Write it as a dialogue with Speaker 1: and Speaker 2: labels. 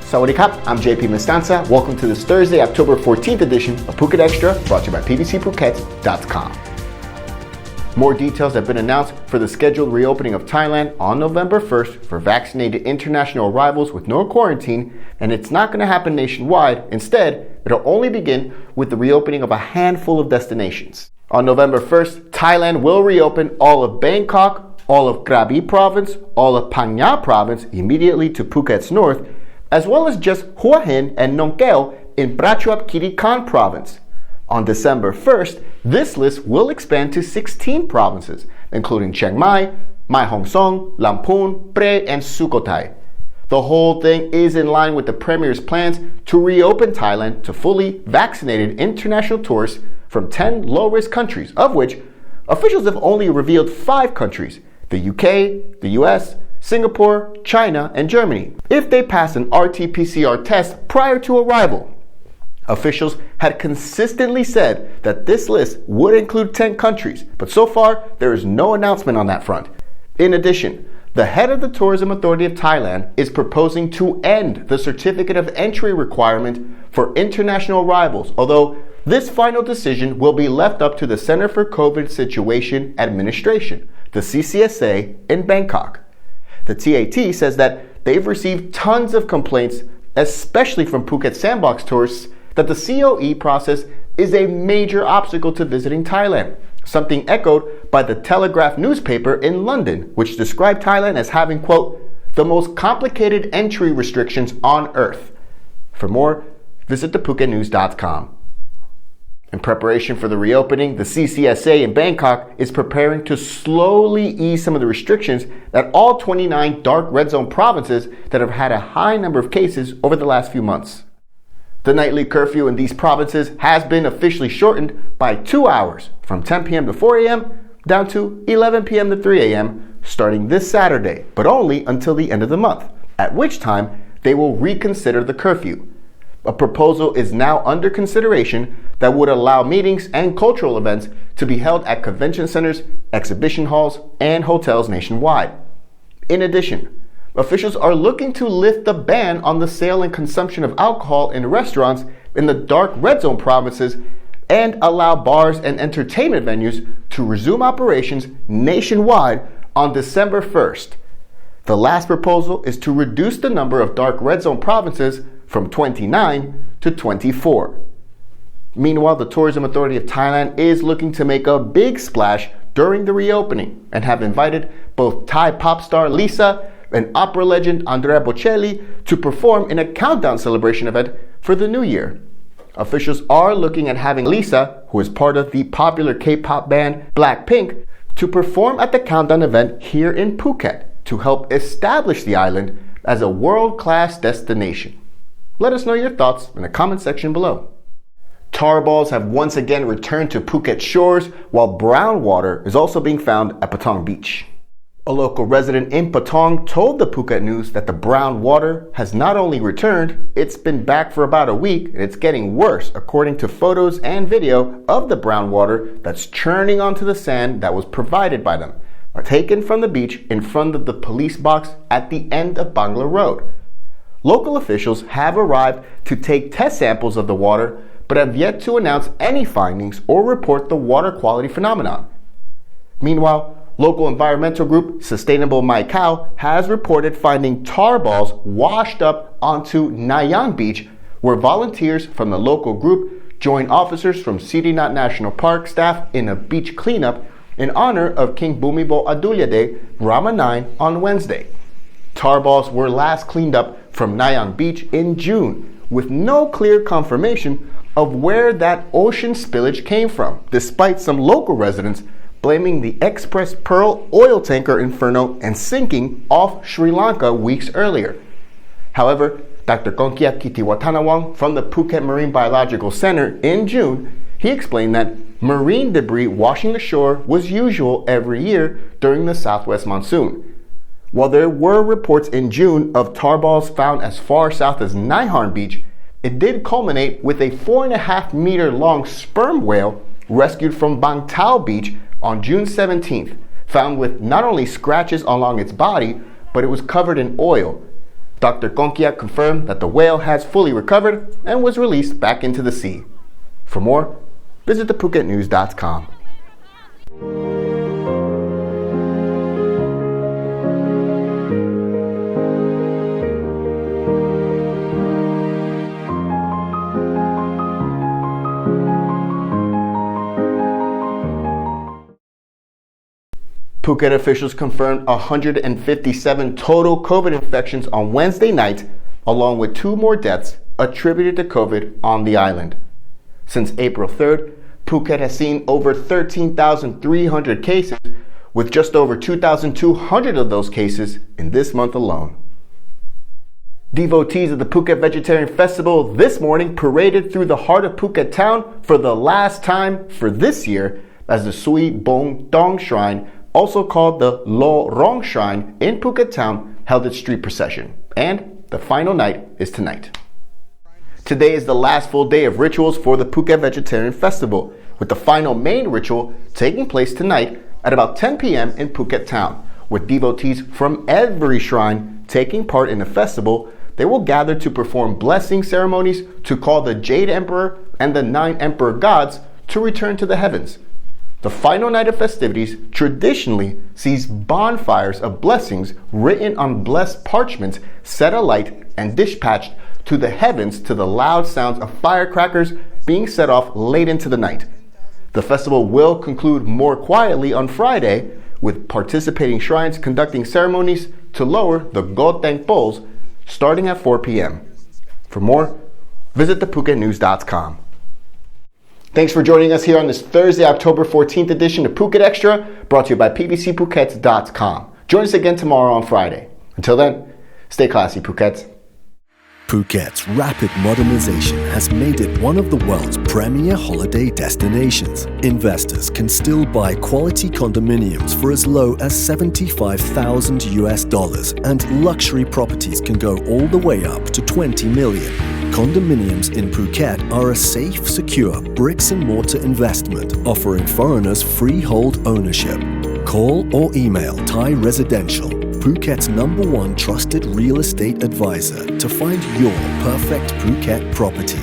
Speaker 1: Sawadee-kap, I'm JP Mestanza. Welcome to this Thursday, October 14th edition of Phuket Extra, brought to you by pbcphuket.com. More details have been announced for the scheduled reopening of Thailand on November 1st for vaccinated international arrivals with no quarantine, and it's not going to happen nationwide. Instead, it'll only begin with the reopening of a handful of destinations. On November 1st, Thailand will reopen all of Bangkok, all of Krabi province, all of Phang Nga province immediately to Phuket's north, as well as just Hua Hin and Nong Keo in Prachuap Khiri Khan province. On December 1st, this list will expand to 16 provinces, including Chiang Mai, Mae Hong Son, Lamphun, Pre, and Sukhothai. The whole thing is in line with the Premier's plans to reopen Thailand to fully vaccinated international tourists from 10 low-risk countries, of which officials have only revealed 5 countries: the UK, the US, Singapore, China, and Germany, if they pass an RT-PCR test prior to arrival. Officials had consistently said that this list would include 10 countries, but so far there is no announcement on that front. In addition, the head of the Tourism Authority of Thailand is proposing to end the certificate of entry requirement for international arrivals, although this final decision will be left up to the Center for COVID Situation Administration, the CCSA, in Bangkok. The TAT says that they've received tons of complaints, especially from Phuket Sandbox tourists, that the COE process is a major obstacle to visiting Thailand, something echoed by the Telegraph newspaper in London, which described Thailand as having, quote, the most complicated entry restrictions on earth. For more, visit thephuket.news.com. In preparation for the reopening, the CCSA in Bangkok is preparing to slowly ease some of the restrictions at all 29 dark red zone provinces that have had a high number of cases over the last few months. The nightly curfew in these provinces has been officially shortened by 2 hours, from 10 p.m. to 4 a.m. down to 11 p.m. to 3 a.m. starting this Saturday, but only until the end of the month, at which time they will reconsider the curfew. A proposal is now under consideration that would allow meetings and cultural events to be held at convention centers, exhibition halls, and hotels nationwide. In addition, officials are looking to lift the ban on the sale and consumption of alcohol in restaurants in the dark red zone provinces and allow bars and entertainment venues to resume operations nationwide on December 1st. The last proposal is to reduce the number of dark red zone provinces from 29 to 24. Meanwhile, the Tourism Authority of Thailand is looking to make a big splash during the reopening and have invited both Thai pop star Lisa and opera legend Andrea Bocelli to perform in a countdown celebration event for the new year. Officials are looking at having Lisa, who is part of the popular K-pop band Blackpink, to perform at the countdown event here in Phuket to help establish the island as a world-class destination. Let us know your thoughts in the comment section below. Tar balls have once again returned to Phuket shores, while brown water is also being found at Patong Beach. A local resident in Patong told the Phuket News that the brown water has not only returned, it's been back for about a week, and it's getting worse according to photos and video of the brown water that's churning onto the sand that was provided by them, taken from the beach in front of the police box at the end of Bangla Road. Local officials have arrived to take test samples of the water, but have yet to announce any findings or report the water quality phenomenon. Meanwhile, local environmental group Sustainable Maicao has reported finding tar balls washed up onto Nayang Beach, where volunteers from the local group joined officers from Sirinat National Park staff in a beach cleanup in honor of King Bhumibol Adulyadej Rama IX on Wednesday. Tar balls were last cleaned up from Nayang Beach in June, with no clear confirmation of where that ocean spillage came from, despite some local residents blaming the Express Pearl oil tanker inferno and sinking off Sri Lanka weeks earlier. However, Dr. Kongkia Kitiwatanawang from the Phuket Marine Biological Center in June, he explained that marine debris washing the shore was usual every year during the southwest monsoon. While there were reports in June of tar balls found as far south as Naiharn Beach, it did culminate with a 4.5 meter long sperm whale rescued from Bang Tao Beach on June 17th, found with not only scratches along its body, but it was covered in oil. Dr. Konkiat confirmed that the whale has fully recovered and was released back into the sea. For more, visit thephuket.news.com. Phuket officials confirmed 157 total COVID infections on Wednesday night, along with 2 more deaths attributed to COVID on the island. Since April 3rd, Phuket has seen over 13,300 cases, with just over 2,200 of those cases in this month alone. Devotees of the Phuket Vegetarian Festival this morning paraded through the heart of Phuket town for the last time for this year as the Sui Bong Dong Shrine, also called the Lo Rong Shrine in Phuket town, held its street procession. And the final night is tonight. Today is the last full day of rituals for the Phuket Vegetarian Festival, with the final main ritual taking place tonight at about 10 p.m. in Phuket town. With devotees from every shrine taking part in the festival, they will gather to perform blessing ceremonies to call the Jade Emperor and the 9 Emperor gods to return to the heavens. The final night of festivities traditionally sees bonfires of blessings written on blessed parchments set alight and dispatched to the heavens to the loud sounds of firecrackers being set off late into the night. The festival will conclude more quietly on Friday, with participating shrines conducting ceremonies to lower the Govt bowls starting at 4 p.m. For more, visit thephuket.news.com. Thanks for joining us here on this Thursday, October 14th edition of Phuket Xtra, brought to you by pbcphuket.com. Join us again tomorrow on Friday. Until then, stay classy, Phuket.
Speaker 2: Phuket's rapid modernization has made it one of the world's premier holiday destinations. Investors can still buy quality condominiums for as low as $75,000 and luxury properties can go all the way up to 20 million. Condominiums in Phuket are a safe, secure bricks-and-mortar investment offering foreigners freehold ownership. Call or email Thai Residential, Phuket's #1 trusted real estate advisor, to find your perfect Phuket property.